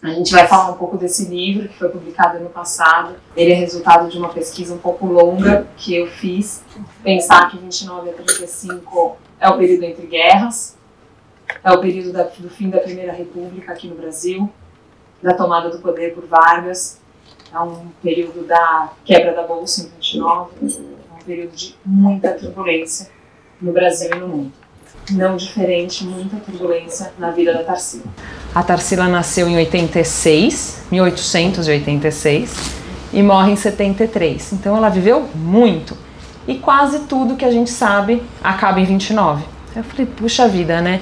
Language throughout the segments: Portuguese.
A gente vai falar um pouco desse livro, que foi publicado ano passado. Ele é resultado de uma pesquisa um pouco longa que eu fiz. Pensar que 29 a 35 é o período entre guerras, é o período do fim da Primeira República aqui no Brasil, da tomada do poder por Vargas, é um período da quebra da Bolsa em 29, é um período de muita turbulência no Brasil e no mundo. Não diferente, muita turbulência na vida da Tarsila. A Tarsila nasceu em 1886, e morre em 73. Então ela viveu muito. E quase tudo que a gente sabe acaba em 29. Eu falei, puxa vida, né?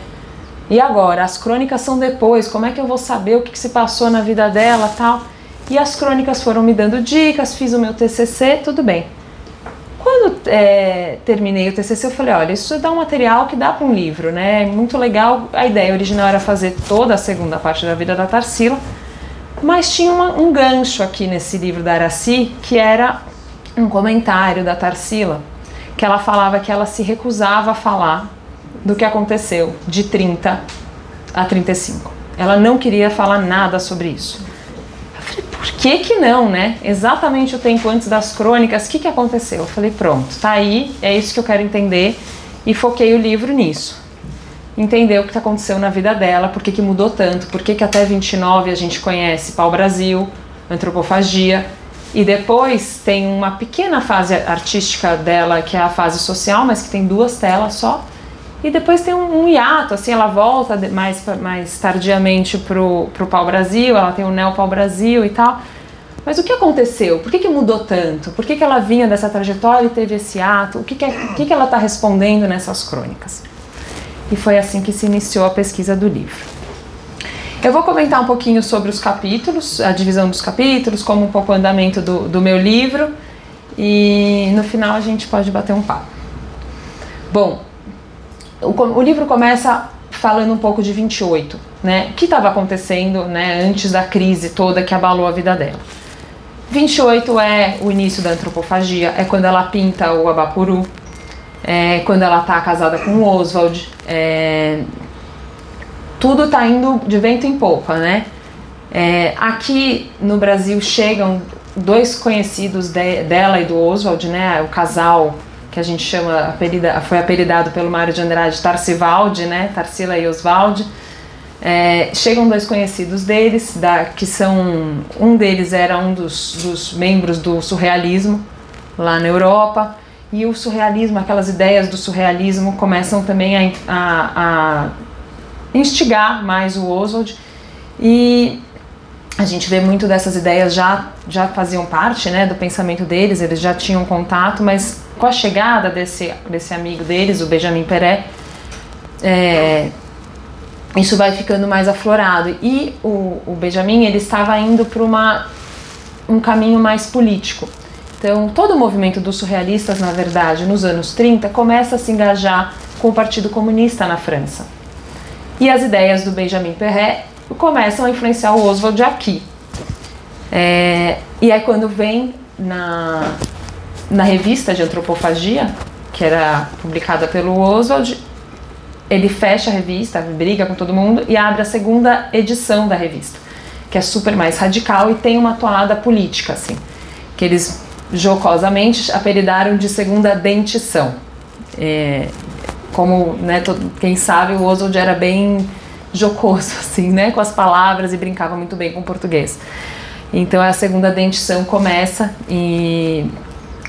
E agora? As crônicas são depois. Como é que eu vou saber o que se passou na vida dela e tal? E as crônicas foram me dando dicas, fiz o meu TCC, tudo bem. Quando terminei o TCC, eu falei, olha, isso dá um material que dá para um livro, né? Muito legal. A ideia original era fazer toda a segunda parte da vida da Tarsila, mas tinha um gancho aqui nesse livro da Aracy, que era um comentário da Tarsila, que ela falava que ela se recusava a falar do que aconteceu de 30 a 35. Ela não queria falar nada sobre isso. Por que não, né? Exatamente o tempo antes das crônicas, o que aconteceu? Eu falei, pronto, tá aí, é isso que eu quero entender, e foquei o livro nisso. Entender o que aconteceu na vida dela, por que mudou tanto, por que até 29 a gente conhece pau-brasil, antropofagia, e depois tem uma pequena fase artística dela, que é a fase social, mas que tem 2 telas só, e depois tem um hiato, assim, ela volta mais tardiamente pro pau-brasil, ela tem o neo-pau-brasil e tal. Mas o que aconteceu? Por que mudou tanto? Por que ela vinha dessa trajetória e teve esse ato? O que ela está respondendo nessas crônicas? E foi assim que se iniciou a pesquisa do livro. Eu vou comentar um pouquinho sobre os capítulos, a divisão dos capítulos, como um pouco o andamento do meu livro, e no final a gente pode bater um papo. Bom, o livro começa falando um pouco de 28, né? O que estava acontecendo, né, antes da crise toda que abalou a vida dela. 28 é o início da antropofagia, é quando ela pinta o Abapuru, é quando ela está casada com o Oswald, tudo está indo de vento em popa, né? Aqui no Brasil chegam 2 conhecidos dela e do Oswald, né? O casal que a gente chama, foi apelidado pelo Mário de Andrade Tarsivaldi, né? Tarsila e Oswald. Chegam 2 conhecidos deles, que são, um deles era um dos membros do surrealismo lá na Europa, e o surrealismo, aquelas ideias do surrealismo começam também a instigar mais o Oswald, e a gente vê muito dessas ideias já faziam parte, né, do pensamento deles, eles já tinham contato, mas com a chegada desse amigo deles, o Benjamin Péret, isso vai ficando mais aflorado. E o Benjamin, ele estava indo para um caminho mais político. Então, todo o movimento dos surrealistas, na verdade, nos anos 30, começa a se engajar com o Partido Comunista na França. E as ideias do Benjamin Péret começam a influenciar o Oswald aqui. E aí, quando vem na revista de antropofagia, que era publicada pelo Oswald, ele fecha a revista, briga com todo mundo e abre a segunda edição da revista, que é super mais radical e tem uma toada política, assim, que eles jocosamente apelidaram de segunda dentição. Como, né, quem sabe, o Oswald era bem jocoso, assim, né, com as palavras, e brincava muito bem com o português. Então a segunda dentição começa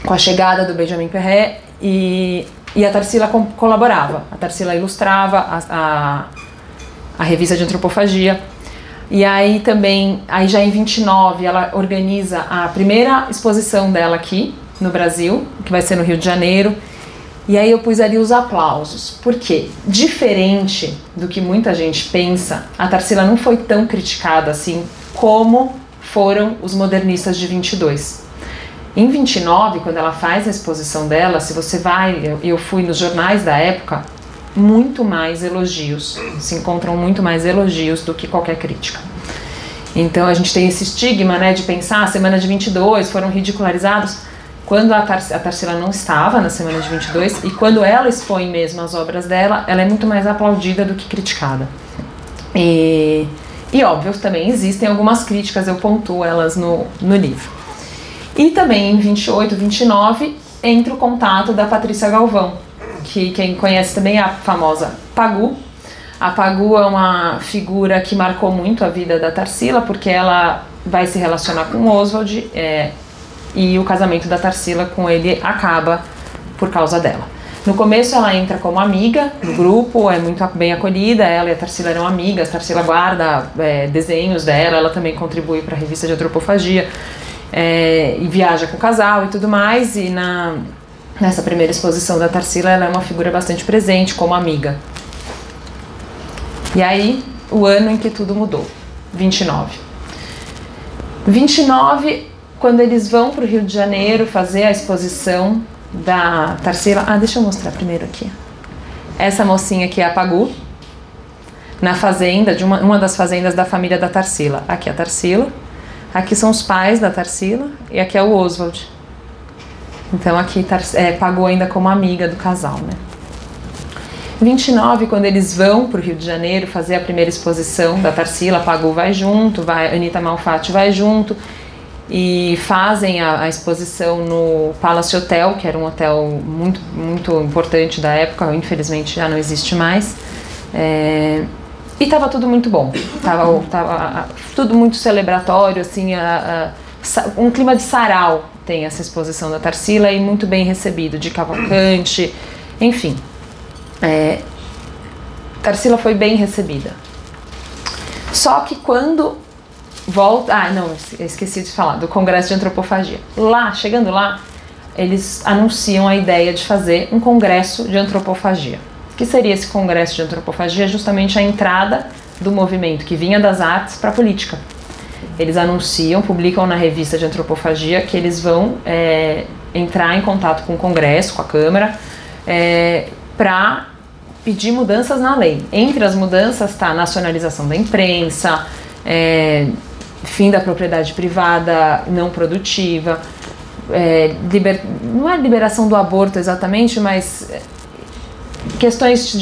com a chegada do Benjamin Péret, e a Tarsila colaborava. A Tarsila ilustrava a revista de antropofagia. E aí também, já em 29, ela organiza a primeira exposição dela aqui no Brasil, que vai ser no Rio de Janeiro. E aí eu pus ali os aplausos. Por quê? Diferente do que muita gente pensa, a Tarsila não foi tão criticada assim como foram os modernistas de 22. Em 29, quando ela faz a exposição dela, se você vai, eu fui nos jornais da época, muito mais elogios, se encontram muito mais elogios do que qualquer crítica. Então a gente tem esse estigma, né, de pensar, a semana de 22 foram ridicularizados, quando a Tarsila não estava na semana de 22, e quando ela expõe mesmo as obras dela, ela é muito mais aplaudida do que criticada. E E óbvio, também existem algumas críticas, eu pontuo elas no livro. E também em 28, 29, entra o contato da Patrícia Galvão, que quem conhece também é a famosa Pagu. A Pagu é uma figura que marcou muito a vida da Tarsila, porque ela vai se relacionar com o Oswald e o casamento da Tarsila com ele acaba por causa dela. No começo ela entra como amiga do grupo, é muito bem acolhida, ela e a Tarsila eram amigas, a Tarsila guarda desenhos dela, ela também contribui para a revista de antropofagia, e viaja com o casal e tudo mais, e nessa primeira exposição da Tarsila ela é uma figura bastante presente como amiga. E aí, o ano em que tudo mudou, 29. 29, quando eles vão para o Rio de Janeiro fazer a exposição da Tarsila. Deixa eu mostrar primeiro aqui. Essa mocinha aqui é a Pagu, na fazenda, de uma das fazendas da família da Tarsila. Aqui é a Tarsila, aqui são os pais da Tarsila e aqui é o Oswald. Então aqui Pagu ainda como amiga do casal, né? 29, quando eles vão para o Rio de Janeiro fazer a primeira exposição da Tarsila, a Pagu vai junto, Anita Malfatti vai junto, e fazem a exposição no Palace Hotel, que era um hotel muito, muito importante da época, infelizmente já não existe mais, e estava tudo muito bom, tava tudo muito celebratório, assim, um clima de sarau tem essa exposição da Tarsila, e muito bem recebido, de Cavalcante, enfim. Tarsila foi bem recebida. Só que quando volta... eu esqueci de falar do Congresso de Antropofagia. Chegando lá, eles anunciam a ideia de fazer um Congresso de Antropofagia. O que seria esse Congresso de Antropofagia? Justamente a entrada do movimento que vinha das artes para a política. Eles anunciam, publicam na revista de Antropofagia que eles vão entrar em contato com o Congresso, com a Câmara, para pedir mudanças na lei. Entre as mudanças está a nacionalização da imprensa, fim da propriedade privada não produtiva, não é liberação do aborto exatamente, mas questões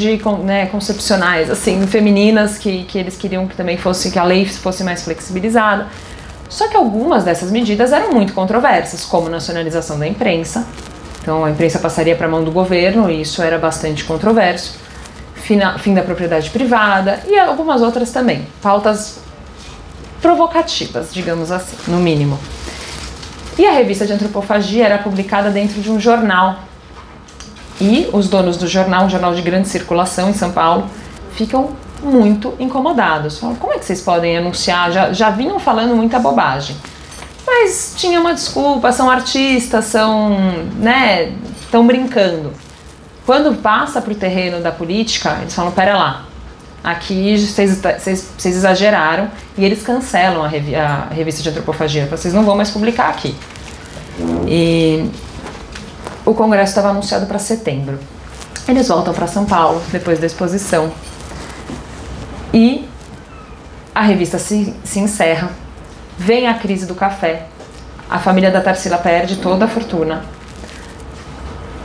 concepcionais, assim, femininas, que eles queriam que também que a lei fosse mais flexibilizada. Só que algumas dessas medidas eram muito controversas, como nacionalização da imprensa. Então a imprensa passaria para a mão do governo, e isso era bastante controverso. Fim da propriedade privada e algumas outras também. Pautas provocativas, digamos assim, no mínimo. E a revista de Antropofagia era publicada dentro de um jornal. E os donos do jornal, um jornal de grande circulação em São Paulo, ficam muito incomodados. Falam, como é que vocês podem anunciar? Já vinham falando muita bobagem. Mas tinha uma desculpa, são artistas, estão brincando. Quando passa para o terreno da política, eles falam, pera lá, aqui vocês exageraram, e eles cancelam a revista de Antropofagia, vocês não vão mais publicar aqui. E o congresso estava anunciado para setembro. Eles voltam para São Paulo, depois da exposição, e a revista se encerra. Vem a crise do café, a família da Tarsila perde toda a fortuna.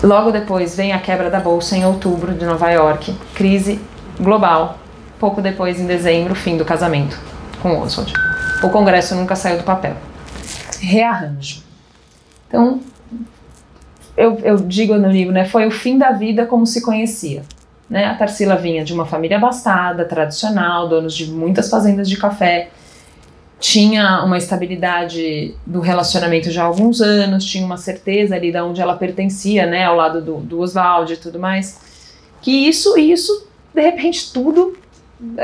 Logo depois vem a quebra da bolsa em outubro de Nova York, crise global. Pouco depois, em dezembro, fim do casamento com Oswald. O congresso nunca saiu do papel. Rearranjo. Então, eu digo no livro, foi o fim da vida como se conhecia. A Tarsila vinha de uma família abastada, tradicional, donos de muitas fazendas de café, tinha uma estabilidade do relacionamento já há alguns anos, tinha uma certeza ali de onde ela pertencia, ao lado do Oswald e tudo mais, que isso, de repente, tudo,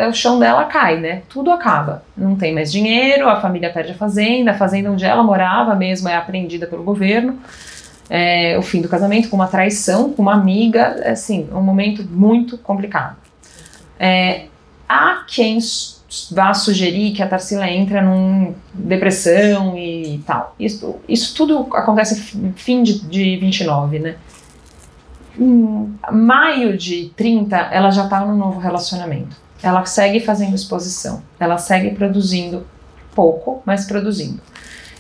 o chão dela cai, tudo acaba. Não tem mais dinheiro, a família perde a fazenda onde ela morava mesmo é apreendida pelo governo, o fim do casamento, com uma traição, com uma amiga, assim, um momento muito complicado. Há quem vá sugerir que a Tarsila entra numa depressão e tal. Isso tudo acontece no fim de 29, Em maio de 30, ela já está num novo relacionamento. Ela segue fazendo exposição, ela segue produzindo pouco, mas produzindo.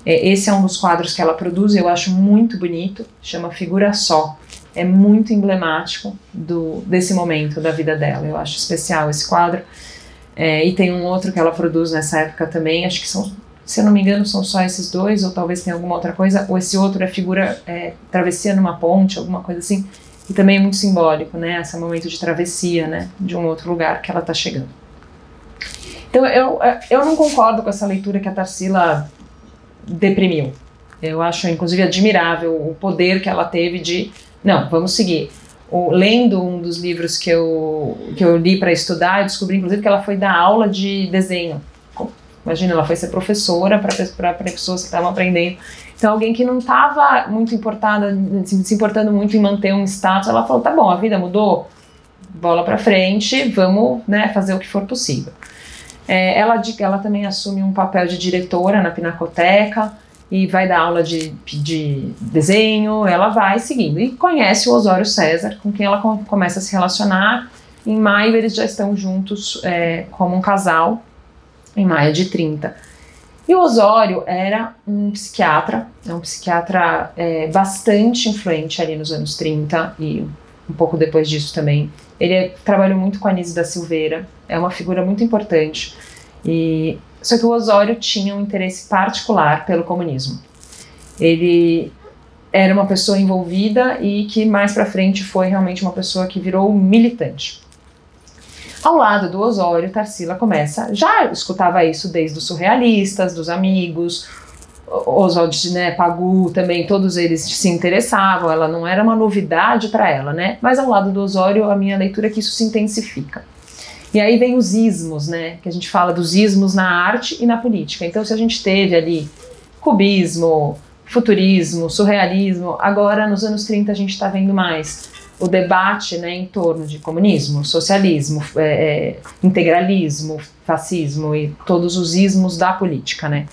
Esse é um dos quadros que ela produz, eu acho muito bonito, chama Figura Só. É muito emblemático desse momento da vida dela, eu acho especial esse quadro. E tem um outro que ela produz nessa época também, acho que são, se eu não me engano, são só esses dois, ou talvez tenha alguma outra coisa, ou esse outro é figura travessia numa ponte, alguma coisa assim, e também é muito simbólico, né, esse momento de travessia, né, de um outro lugar que ela está chegando. Então eu não concordo com essa leitura que a Tarsila deprimiu. Eu acho, inclusive, admirável o poder que ela teve de, não, vamos seguir. Lendo um dos livros que eu li para estudar, eu descobri, inclusive, que ela foi dar aula de desenho. Imagina, ela foi ser professora para pessoas que estavam aprendendo. Então, alguém que não estava muito importada, se importando muito em manter um status, ela falou, tá bom, a vida mudou, bola para frente, vamos, né, fazer o que for possível. Ela também assume um papel de diretora na Pinacoteca e vai dar aula de desenho, ela vai seguindo. E conhece o Osório César, com quem ela começa a se relacionar. Em maio eles já estão juntos como um casal, em maio de 30. E o Osório era um psiquiatra bastante influente ali nos anos 30 e um pouco depois disso também. Ele trabalhou muito com a Anísio da Silveira, é uma figura muito importante. Só que o Osório tinha um interesse particular pelo comunismo. Ele era uma pessoa envolvida e que mais pra frente foi realmente uma pessoa que virou militante. Ao lado do Osório, Tarsila já escutava isso desde os surrealistas, dos amigos, Oswald, né, Pagu também, todos eles se interessavam, ela não era uma novidade para ela, né? Mas ao lado do Osório, a minha leitura é que isso se intensifica. E aí vem os ismos, né? Que a gente fala dos ismos na arte e na política. Então, se a gente teve ali cubismo, futurismo, surrealismo, agora nos anos 30 a gente está vendo mais o debate, né, em torno de comunismo, socialismo, integralismo, fascismo e todos os ismos da política, né?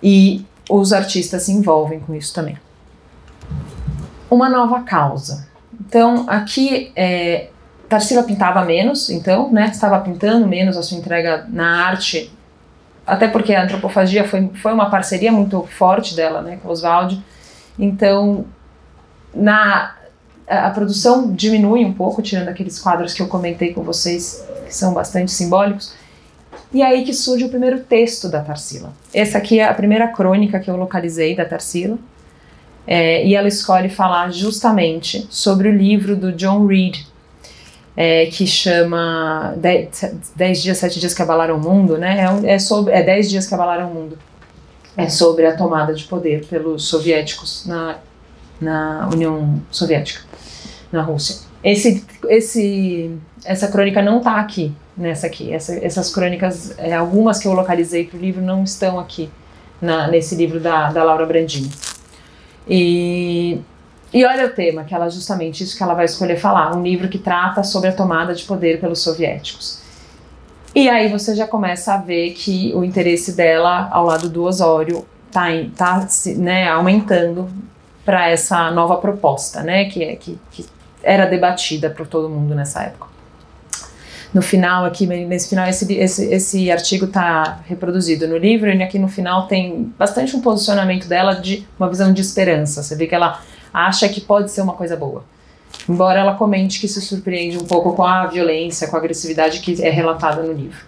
E os artistas se envolvem com isso também. Uma nova causa. Então, aqui Tarsila pintava menos, então, né, estava pintando menos, a sua entrega na arte, até porque a antropofagia foi uma parceria muito forte dela, né, com Oswald. Então, a produção diminui um pouco, tirando aqueles quadros que eu comentei com vocês, que são bastante simbólicos. E aí que surge o primeiro texto da Tarsila. Essa aqui é a primeira crônica que eu localizei da Tarsila. E ela escolhe falar justamente sobre o livro do John Reed, que chama 10 dias, 7 dias que abalaram o mundo, né? 10 dias que abalaram o mundo. É sobre a tomada de poder pelos soviéticos na União Soviética, na Rússia. Essa crônica não está aqui, nessa aqui. Essas crônicas, algumas que eu localizei para o livro, não estão aqui nesse livro da Laura Brandini. E olha o tema, que ela justamente isso que ela vai escolher falar, um livro que trata sobre a tomada de poder pelos soviéticos. E aí você já começa a ver que o interesse dela ao lado do Osório tá né, aumentando para essa nova proposta, né, que era debatida por todo mundo nessa época. No final, aqui nesse final, esse artigo está reproduzido no livro, e aqui no final tem bastante um posicionamento dela de uma visão de esperança. Você vê que ela acha que pode ser uma coisa boa. Embora ela comente que se surpreende um pouco com a violência, com a agressividade que é relatada no livro.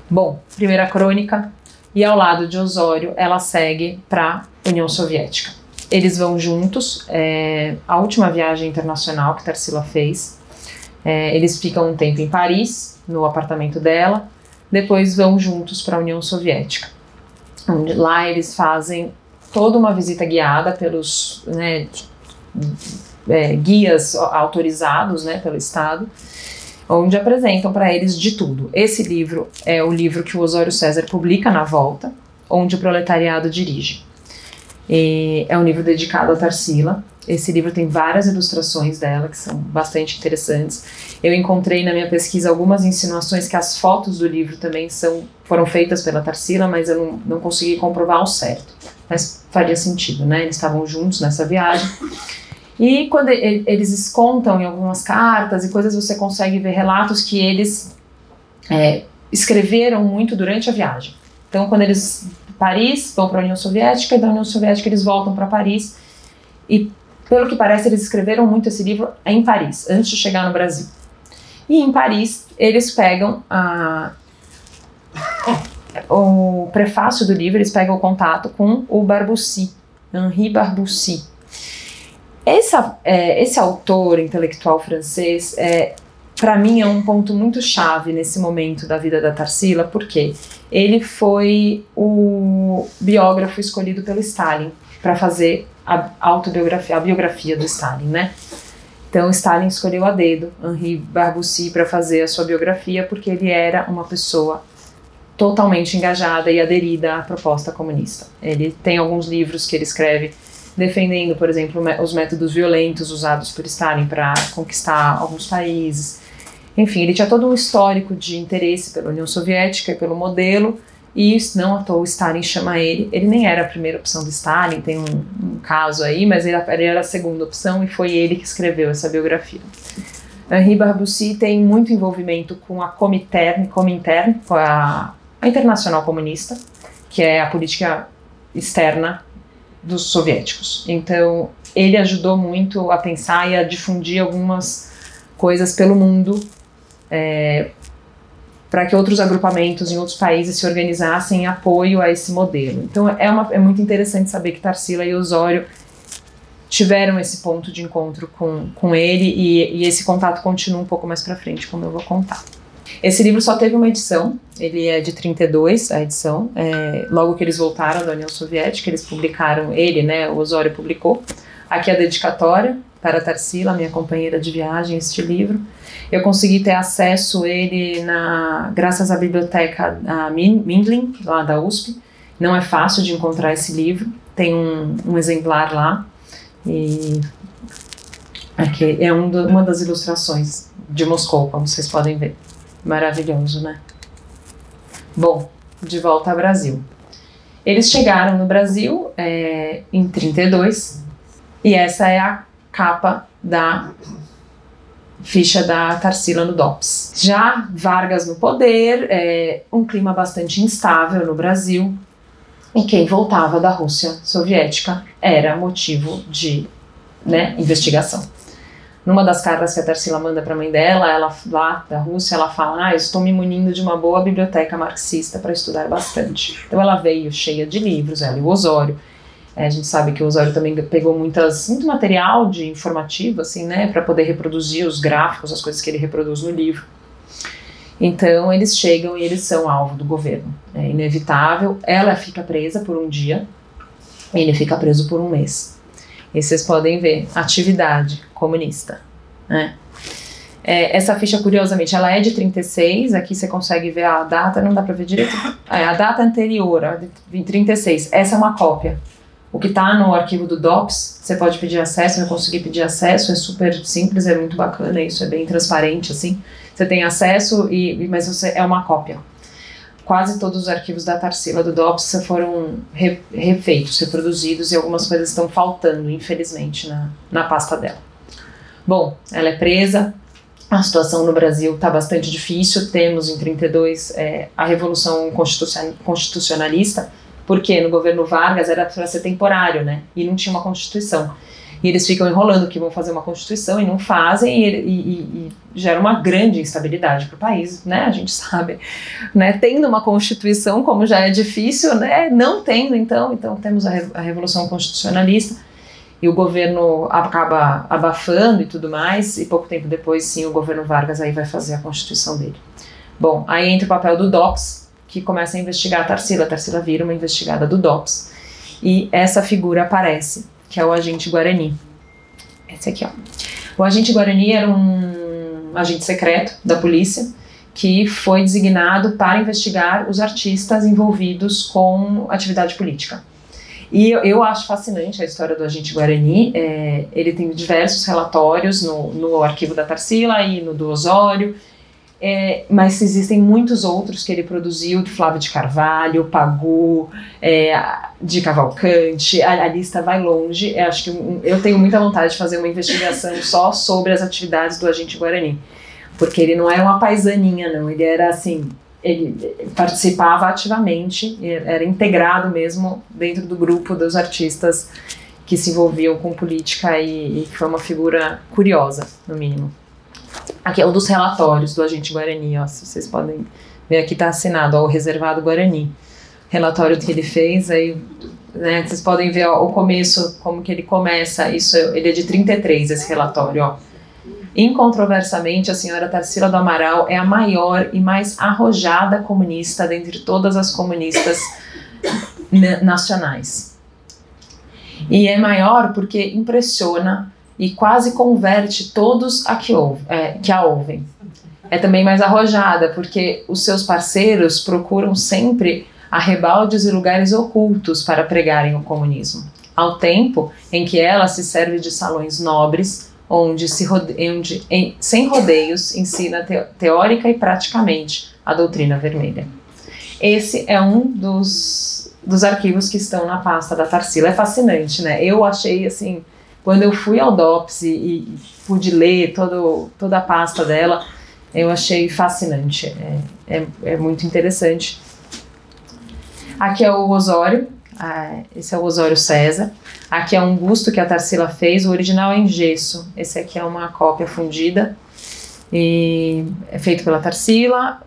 Bom, primeira crônica, e ao lado de Osório, ela segue para a União Soviética. Eles vão juntos, a última viagem internacional que Tarsila fez, eles ficam um tempo em Paris, no apartamento dela, depois vão juntos para a União Soviética. Lá eles fazem toda uma visita guiada pelos guias autorizados, né, pelo Estado, onde apresentam para eles de tudo. Esse livro é o livro que o Osório César publica na volta, Onde o Proletariado Dirige. É um livro dedicado a Tarsila. Esse livro tem várias ilustrações dela, que são bastante interessantes. Eu encontrei na minha pesquisa algumas insinuações que as fotos do livro também foram feitas pela Tarsila, mas eu não consegui comprovar ao certo. Mas faria sentido, né? Eles estavam juntos nessa viagem. E quando eles contam em algumas cartas e coisas, você consegue ver relatos que eles escreveram muito durante a viagem. Então, quando eles Paris vão para a União Soviética, e da União Soviética eles voltam para Paris. E, pelo que parece, eles escreveram muito esse livro em Paris, antes de chegar no Brasil. E em Paris, eles pegam o prefácio do livro, eles pegam o contato com o Barbussy, Henri Barbussy. Esse autor intelectual francês, para mim, é um ponto muito chave nesse momento da vida da Tarsila, porque ele foi o biógrafo escolhido pelo Stalin para fazer a biografia do Stalin, né? Então, Stalin escolheu a dedo Henri Barbussy para fazer a sua biografia, porque ele era uma pessoa totalmente engajada e aderida à proposta comunista. Ele tem alguns livros que ele escreve defendendo, por exemplo, os métodos violentos usados por Stalin para conquistar alguns países. Enfim, ele tinha todo um histórico de interesse pela União Soviética e pelo modelo, e não à toa Stalin chama ele nem era a primeira opção do Stalin, tem um caso aí, mas ele era a segunda opção e foi ele que escreveu essa biografia. Henri Barbussy tem muito envolvimento com a Comintern, com a Internacional Comunista, que é a política externa dos soviéticos. Então, ele ajudou muito a pensar e a difundir algumas coisas pelo mundo, para que outros agrupamentos em outros países se organizassem em apoio a esse modelo. Então, é muito interessante saber que Tarsila e Osório tiveram esse ponto de encontro com ele, e esse contato continua um pouco mais para frente, como eu vou contar. Esse livro só teve uma edição, ele é de 32, a edição, logo que eles voltaram da União Soviética, eles publicaram, o Osório publicou. Aqui a dedicatória para a Tarsila, minha companheira de viagem, este livro. Eu consegui ter acesso a ele graças à biblioteca Mindlin, lá da USP. Não é fácil de encontrar esse livro, tem um exemplar lá, e aqui é uma das ilustrações de Moscou, como vocês podem ver. Maravilhoso, né? Bom, de volta ao Brasil. Eles chegaram no Brasil em 32, e essa é a capa da ficha da Tarsila no DOPS. Já Vargas no poder, um clima bastante instável no Brasil, e quem voltava da Rússia soviética era motivo de investigação. Numa das cartas que a Tarsila manda para a mãe dela, ela lá da Rússia, ela fala: estou me munindo de uma boa biblioteca marxista para estudar bastante. Então ela veio cheia de livros, ela e o Osório. A gente sabe que o Osório também pegou muito material de informativo, assim, para poder reproduzir os gráficos, as coisas que ele reproduz no livro. Então eles chegam e eles são alvo do governo. É inevitável. Ela fica presa por um dia, ele fica preso por um mês. E vocês podem ver, atividade comunista, né? Essa ficha, curiosamente, ela é de 36, aqui você consegue ver a data, não dá pra ver direito, a data anterior, em 36, essa é uma cópia. O que está no arquivo do DOPS, você pode pedir acesso, eu consegui pedir acesso, é super simples, é muito bacana, isso é bem transparente, assim. Você tem acesso, mas é uma cópia. Quase todos os arquivos da Tarsila do DOPS foram refeitos, reproduzidos, e algumas coisas estão faltando, infelizmente, na pasta dela. Bom, ela é presa, a situação no Brasil está bastante difícil, temos em 32 a Revolução Constitucionalista, porque no governo Vargas era para ser temporário, né? E não tinha uma Constituição. E eles ficam enrolando que vão fazer uma Constituição e não fazem, e gera uma grande instabilidade para o país, né? A gente sabe, né? Tendo uma Constituição, como já é difícil, né? Não tendo, então temos a Revolução Constitucionalista, e o governo acaba abafando e tudo mais, e pouco tempo depois, sim, o governo Vargas aí vai fazer a Constituição dele. Bom, aí entra o papel do DOPS, que começa a investigar a Tarsila vira uma investigada do DOPS, e essa figura aparece, que é o agente Guarani. Esse aqui, ó. O agente Guarani era um agente secreto da polícia que foi designado para investigar os artistas envolvidos com atividade política. E eu acho fascinante a história do agente Guarani. Ele tem diversos relatórios no arquivo da Tarsila e no do Osório, mas existem muitos outros que ele produziu, de Flávio de Carvalho, Pagu, de Cavalcante, a lista vai longe. Acho que eu tenho muita vontade de fazer uma investigação só sobre as atividades do agente Guarani, porque ele não era uma paisaninha, não, ele era assim, ele participava ativamente, era integrado mesmo dentro do grupo dos artistas que se envolviam com política, e foi uma figura curiosa, no mínimo. Aqui é um dos relatórios do agente Guarani, ó, se vocês podem Vê aqui tá assinado, ó, o Reservado Guarani. Relatório que ele fez, aí, né, vocês podem ver, ó, o começo, como que ele começa, isso, ele é de 33, esse relatório, ó. Incontroversamente, a senhora Tarsila do Amaral é a maior e mais arrojada comunista dentre todas as comunistas nacionais. E é maior porque impressiona e quase converte todos que a ouvem. É também mais arrojada porque os seus parceiros procuram sempre arrebaldes e lugares ocultos para pregarem o comunismo, ao tempo em que ela se serve de salões nobres, onde sem rodeios ensina teórica e praticamente a doutrina vermelha. Esse é um dos arquivos que estão na pasta da Tarsila. É fascinante, né? Eu achei, assim, quando eu fui ao DOPS e pude ler toda a pasta dela, eu achei fascinante. É muito interessante. Aqui é o Osório, esse é o Osório César. Aqui é um busto que a Tarsila fez, o original é em gesso. Esse aqui é uma cópia fundida e é feito pela Tarsila.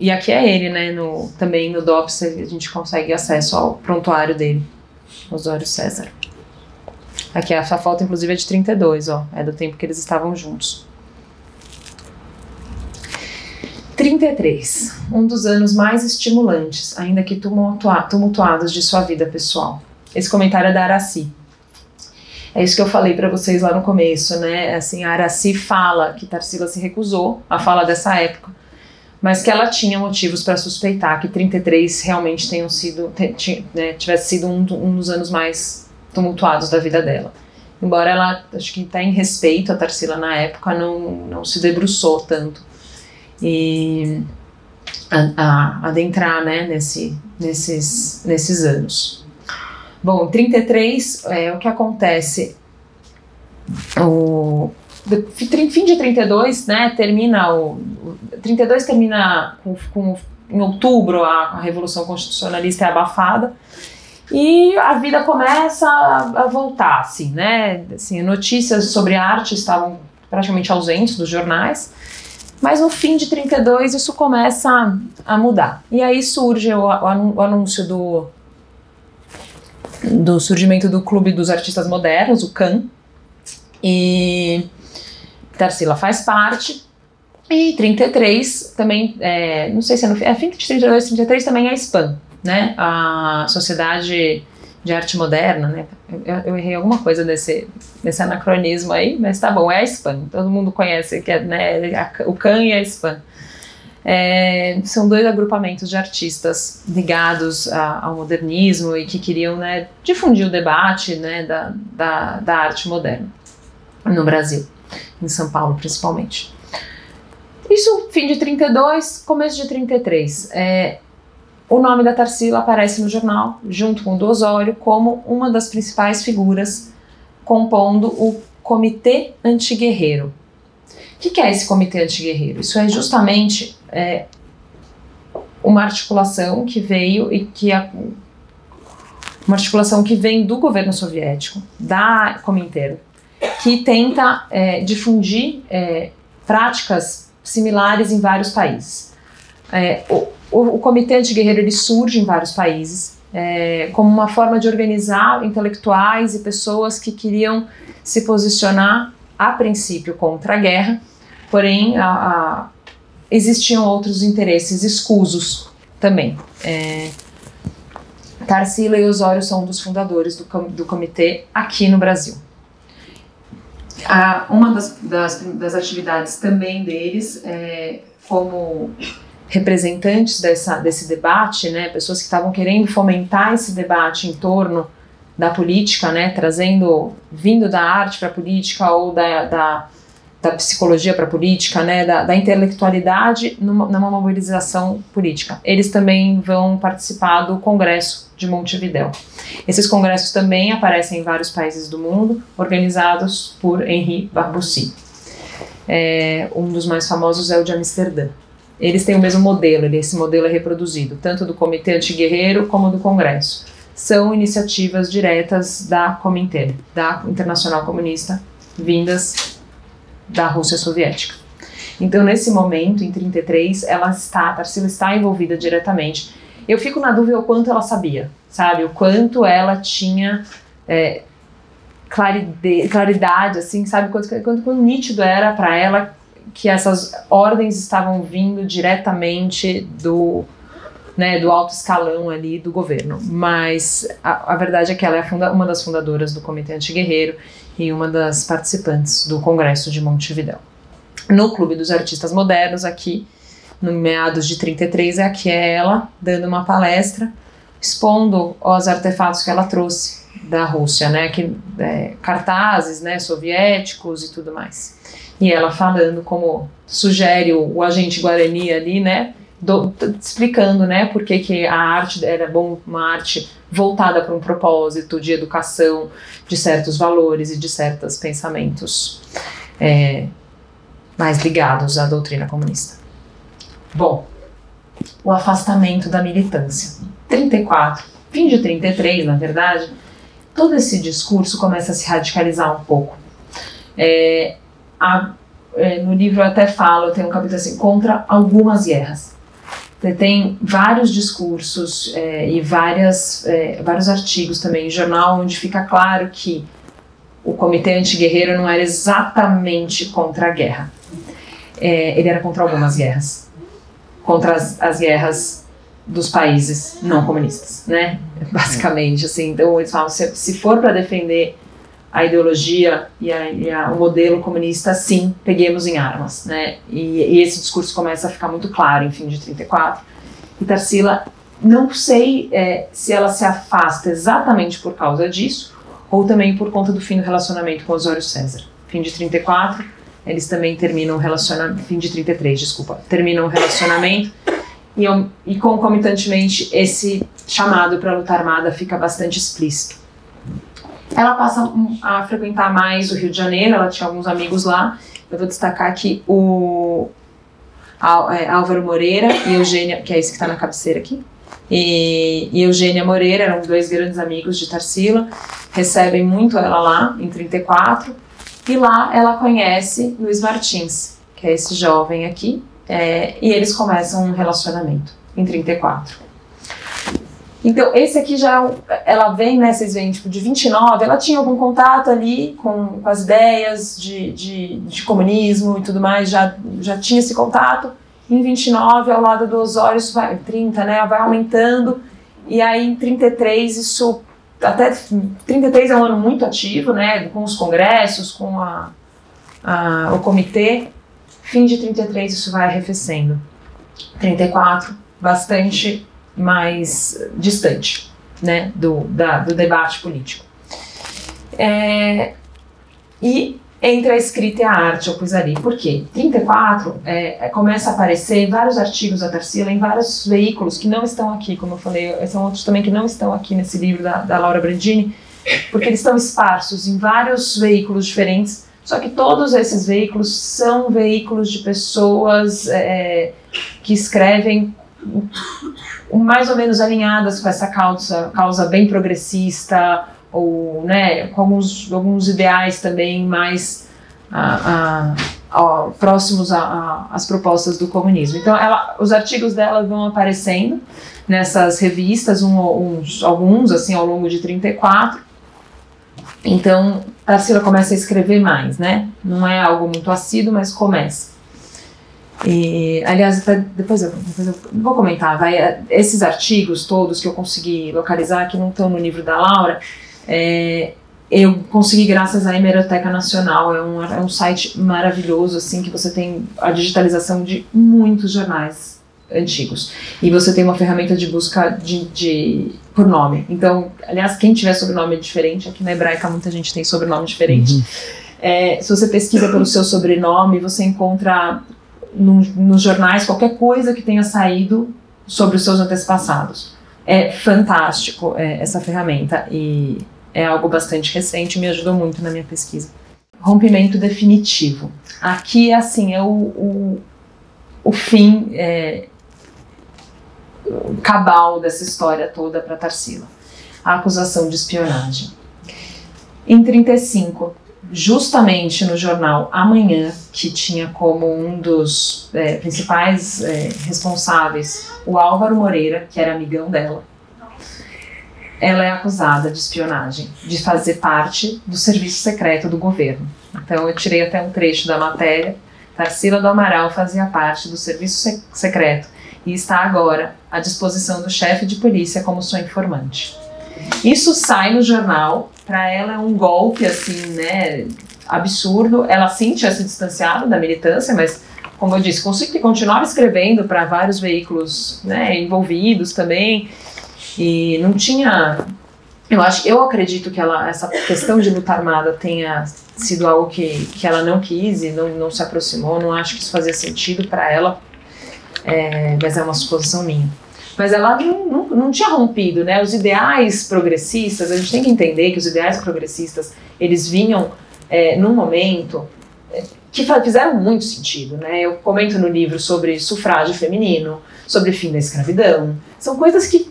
E aqui é ele, né? Também no DOPS a gente consegue acesso ao prontuário dele, Osório César. Aqui essa foto, inclusive, é de 32, ó, é do tempo que eles estavam juntos. 33, um dos anos mais estimulantes, ainda que tumultuados de sua vida pessoal. Esse comentário é da Araci. É isso que eu falei para vocês lá no começo, né? Assim, a Araci fala que Tarsila se recusou a falar dessa época, mas que ela tinha motivos para suspeitar que 33 realmente tivesse sido um dos anos mais tumultuados da vida dela. Embora ela, acho que até em respeito a Tarsila na época, não se debruçou tanto e adentrar, né, nesses anos. Bom, 33, o que acontece, fim de 32, né, 32 termina em outubro, a Revolução Constitucionalista é abafada, e a vida começa a voltar, assim, né, assim, notícias sobre arte estavam praticamente ausentes dos jornais, mas no fim de 32 isso começa a mudar, e aí surge o anúncio do surgimento do Clube dos Artistas Modernos, o CAM, e Tarsila faz parte, e 33 também, não sei se é fim de 32, 33 também é a SPAM, né, a Sociedade de Arte Moderna, né, eu errei alguma coisa desse anacronismo aí, mas tá bom, é a SPAM, todo mundo conhece, que é, né, o CAM e a SPAM. São dois agrupamentos de artistas ligados ao modernismo e que queriam, né, difundir o debate, né, da arte moderna no Brasil, em São Paulo principalmente. Isso fim de 32, começo de 33. O nome da Tarsila aparece no jornal, junto com o do Osório, como uma das principais figuras compondo o Comitê Antiguerreiro. O que é esse Comitê Antiguerreiro? Isso é justamente uma articulação que veio uma articulação que vem do governo soviético, da Comintern, que tenta difundir práticas similares em vários países. O Comitê Antiguerreiro ele surge em vários países como uma forma de organizar intelectuais e pessoas que queriam se posicionar a princípio contra a guerra, porém existiam outros interesses escusos também. Tarsila e Osório são um dos fundadores do comitê aqui no Brasil. Uma das atividades também deles, como representantes desse debate, né, pessoas que estavam querendo fomentar esse debate em torno da política, né, vindo da arte para a política ou da psicologia para a política, né, da intelectualidade numa mobilização política. Eles também vão participar do Congresso de Montevidéu. Esses congressos também aparecem em vários países do mundo, organizados por Henri Barbussy. Um dos mais famosos é o de Amsterdã. Eles têm o mesmo modelo, esse modelo é reproduzido, tanto do Comitê Antiguerreiro como do Congresso. São iniciativas diretas da Comintern, da Internacional Comunista, vindas da Rússia Soviética. Então, nesse momento, em 33, Tarsila está envolvida diretamente. Eu fico na dúvida o quanto ela sabia, sabe? O quanto ela tinha claridade, assim, sabe? Quanto nítido era para ela que essas ordens estavam vindo diretamente do alto escalão ali do governo. Mas a verdade é que ela é uma das fundadoras do Comitê Antiguerreiro e uma das participantes do Congresso de Montevidéu. No Clube dos Artistas Modernos, aqui, no meados de 33, aqui é ela dando uma palestra, expondo os artefatos que ela trouxe da Rússia, né, cartazes, né, soviéticos e tudo mais. E ela falando como sugere o agente Guarani ali, né, explicando, né, por que a arte era bom, uma arte voltada para um propósito de educação, de certos valores e de certos pensamentos mais ligados à doutrina comunista. Bom, o afastamento da militância. 34, fim de 33, na verdade, todo esse discurso começa a se radicalizar um pouco. No livro eu até falo, tem um capítulo assim, contra algumas guerras. Tem vários discursos e vários artigos também em jornal onde fica claro que o Comitê Antiguerreiro não era exatamente contra a guerra. Ele era contra algumas guerras. Contra as guerras dos países não comunistas, né? Basicamente, assim. Então eles falam, se for para defender a ideologia e o modelo comunista, sim, peguemos em armas, né? E esse discurso começa a ficar muito claro em fim de 34. E Tarsila, não sei se ela se afasta exatamente por causa disso, ou também por conta do fim do relacionamento com Osório César. Fim de 34, eles também terminam o relacionamento, fim de 33, desculpa, terminam o relacionamento, e concomitantemente esse chamado para a luta armada fica bastante explícito. Ela passa a frequentar mais o Rio de Janeiro, ela tinha alguns amigos lá. Eu vou destacar aqui o Álvaro Moreira e Eugênia, que é esse que está na cabeceira aqui, e Eugênia Moreira, eram dois grandes amigos de Tarsila, recebem muito ela lá, em 34, e lá ela conhece Luiz Martins, que é esse jovem aqui, e eles começam um relacionamento, em 34. Então, esse aqui ela vem, né, vocês veem, tipo, de 29, ela tinha algum contato ali com as ideias de comunismo e tudo mais, já tinha esse contato. Em 29, ao lado do Osório, isso vai, 30, né, vai aumentando, e aí em 33, até 33 é um ano muito ativo, né, com os congressos, com o comitê. Fim de 33, isso vai arrefecendo. 34, bastante mais distante, né, do debate político. E entre a escrita e a arte eu pus ali. Por quê? 34 começa a aparecer vários artigos da Tarsila em vários veículos que não estão aqui, como eu falei, são outros também que não estão aqui nesse livro da Laura Brandini, porque eles estão esparsos em vários veículos diferentes, só que todos esses veículos são veículos de pessoas que escrevem mais ou menos alinhadas com essa causa bem progressista, ou, né, com alguns ideais também mais próximos às propostas do comunismo. Então os artigos dela vão aparecendo nessas revistas, alguns assim ao longo de 34. Então Tarsila começa a escrever mais, né? Não é algo muito assíduo, mas começa. E, aliás, depois eu vou comentar, esses artigos todos que eu consegui localizar, que não estão no livro da Laura, eu consegui graças à Hemeroteca Nacional. É um site maravilhoso, assim, que você tem a digitalização de muitos jornais antigos, e você tem uma ferramenta de busca por nome. Então, aliás, quem tiver sobrenome diferente, aqui na Hebraica muita gente tem sobrenome diferente, se você pesquisa pelo seu sobrenome, você encontra nos jornais qualquer coisa que tenha saído sobre os seus antepassados. É fantástico essa ferramenta, e é algo bastante recente, me ajudou muito na minha pesquisa. Rompimento definitivo. Aqui, assim, é o fim cabal dessa história toda para Tarsila. A acusação de espionagem. Em 35, justamente no jornal Amanhã, que tinha como um dos principais responsáveis o Álvaro Moreira, que era amigão dela. Ela é acusada de espionagem, de fazer parte do serviço secreto do governo. Então eu tirei até um trecho da matéria. Tarsila do Amaral fazia parte do serviço secreto e está agora à disposição do chefe de polícia como sua informante. Isso sai no jornal, para ela é um golpe assim, né, absurdo. Ela sim tinha se distanciado da militância, mas como eu disse, continuava escrevendo para vários veículos, né, envolvidos também, e não tinha... Eu acredito que essa questão de luta armada tenha sido algo que ela não quis e não se aproximou. Não acho que isso fazia sentido para ela, mas é uma suposição minha. Mas ela não tinha rompido, né? Os ideais progressistas, a gente tem que entender que os ideais progressistas, eles vinham num momento que fizeram muito sentido, né? Eu comento no livro sobre sufrágio feminino, sobre fim da escravidão. São coisas que,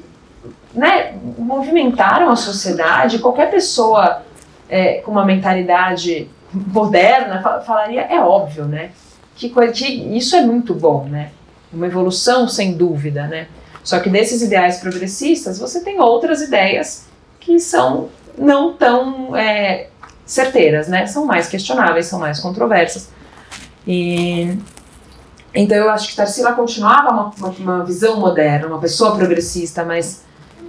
né, movimentaram a sociedade. Qualquer pessoa com uma mentalidade moderna falaria, é óbvio, né, que isso é muito bom, né, uma evolução sem dúvida, né. Só que desses ideais progressistas você tem outras ideias que são não tão certeiras, né, são mais questionáveis, são mais controversas. Então eu acho que Tarsila continuava uma visão moderna, uma pessoa progressista, mas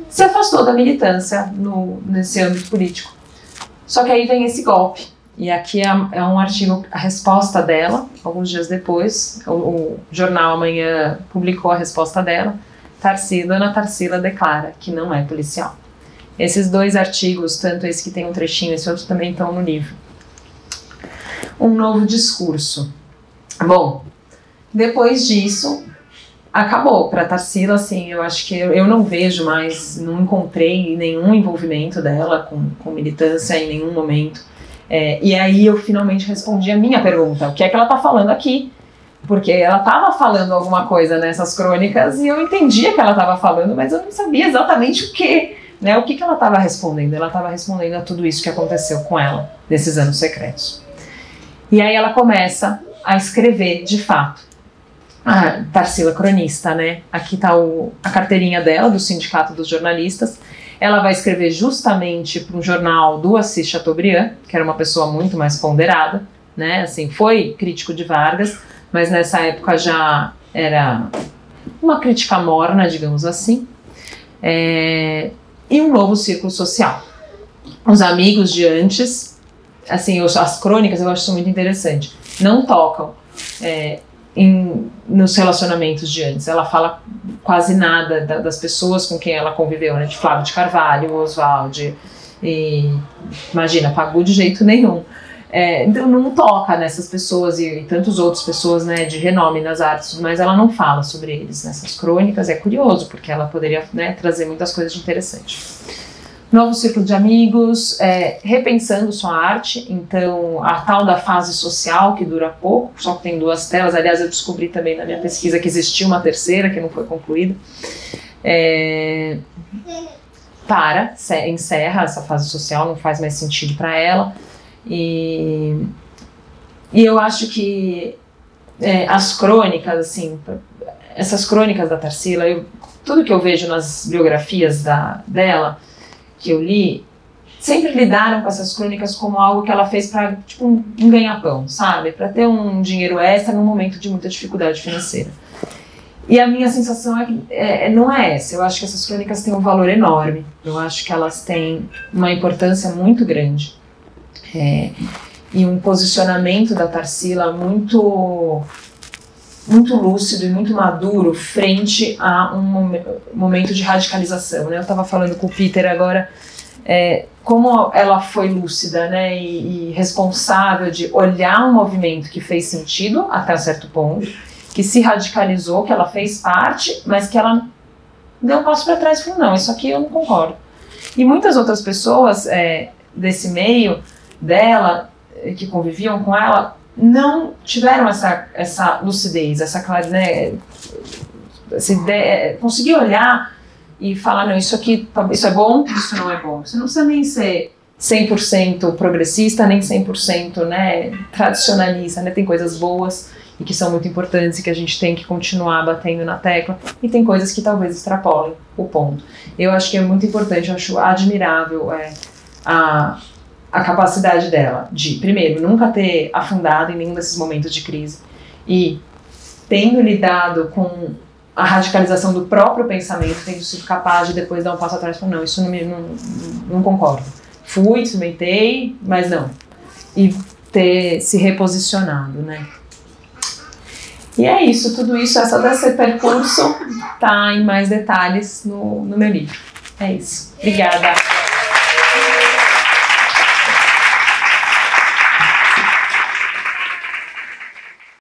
se afastou da militância nesse âmbito político. Só que aí vem esse golpe. E aqui é um artigo, a resposta dela, alguns dias depois, o jornal Amanhã publicou a resposta dela. Dona Tarsila declara que não é policial. Esses dois artigos, tanto esse que tem um trechinho, esse outro também estão no livro. Um novo discurso. Bom, depois disso... acabou para Tarsila, assim, eu acho que eu não vejo mais, não encontrei nenhum envolvimento dela com militância em nenhum momento. E aí eu finalmente respondi a minha pergunta, o que é que ela tá falando aqui? Porque ela estava falando alguma coisa nessas crônicas e eu entendia que ela estava falando, mas eu não sabia exatamente o que, né? O que ela estava respondendo? Ela estava respondendo a tudo isso que aconteceu com ela nesses anos secretos. E aí ela começa a escrever de fato. A Tarsila cronista, né? Aqui está a carteirinha dela, do Sindicato dos Jornalistas. Ela vai escrever justamente para um jornal do Assis Chateaubriand, que era uma pessoa muito mais ponderada, né? Assim, foi crítico de Vargas, mas nessa época já era uma crítica morna, digamos assim. E um novo círculo social. Os amigos de antes, assim, as crônicas eu acho muito interessante, não tocam nos relacionamentos de antes. Ela fala quase nada das pessoas com quem ela conviveu, né? De Flávio de Carvalho, Oswald, e imagina, Pagu de jeito nenhum. Então não toca nessas pessoas e tantas outras pessoas, né, de renome nas artes, mas ela não fala sobre eles nessas crônicas. É curioso, porque ela poderia, né, trazer muitas coisas de interessante. Novo círculo de amigos, repensando sua arte, então a tal da fase social, que dura pouco, só que tem 2 telas. Aliás, eu descobri também na minha pesquisa que existia uma terceira, que não foi concluída. Encerra essa fase social, não faz mais sentido para ela. E eu acho que as crônicas, assim, essas crônicas da Tarsila, tudo que eu vejo nas biografias dela, que eu li, sempre lidaram com essas crônicas como algo que ela fez para, tipo, um ganha-pão, sabe? Para ter um dinheiro extra num momento de muita dificuldade financeira. E a minha sensação é que não é essa. Eu acho que essas crônicas têm um valor enorme. Eu acho que elas têm uma importância muito grande. E um posicionamento da Tarsila muito lúcido e muito maduro frente a um momento de radicalização, né? Eu estava falando com o Peter agora, como ela foi lúcida, né, e responsável de olhar um movimento que fez sentido até certo ponto, que se radicalizou, que ela fez parte, mas que ela deu um passo para trás e falou, não, isso aqui eu não concordo. E muitas outras pessoas desse meio dela, que conviviam com ela, não tiveram essa lucidez, essa clareza, né, essa ideia, conseguir olhar e falar, não, isso aqui, isso é bom, isso não é bom. Você não precisa nem ser 100% progressista, nem 100%, né, tradicionalista, né? Tem coisas boas e que são muito importantes e que a gente tem que continuar batendo na tecla, e tem coisas que talvez extrapolem o ponto. Eu acho que é muito importante, eu acho admirável a capacidade dela de, primeiro, nunca ter afundado em nenhum desses momentos de crise, e tendo lidado com a radicalização do próprio pensamento, tendo sido capaz de depois dar um passo atrás e falar, não, isso não concordo. Fui, experimentei, mas não. E ter se reposicionado, né? E é isso, tudo isso, todo esse percurso tá em mais detalhes no meu livro. É isso. Obrigada.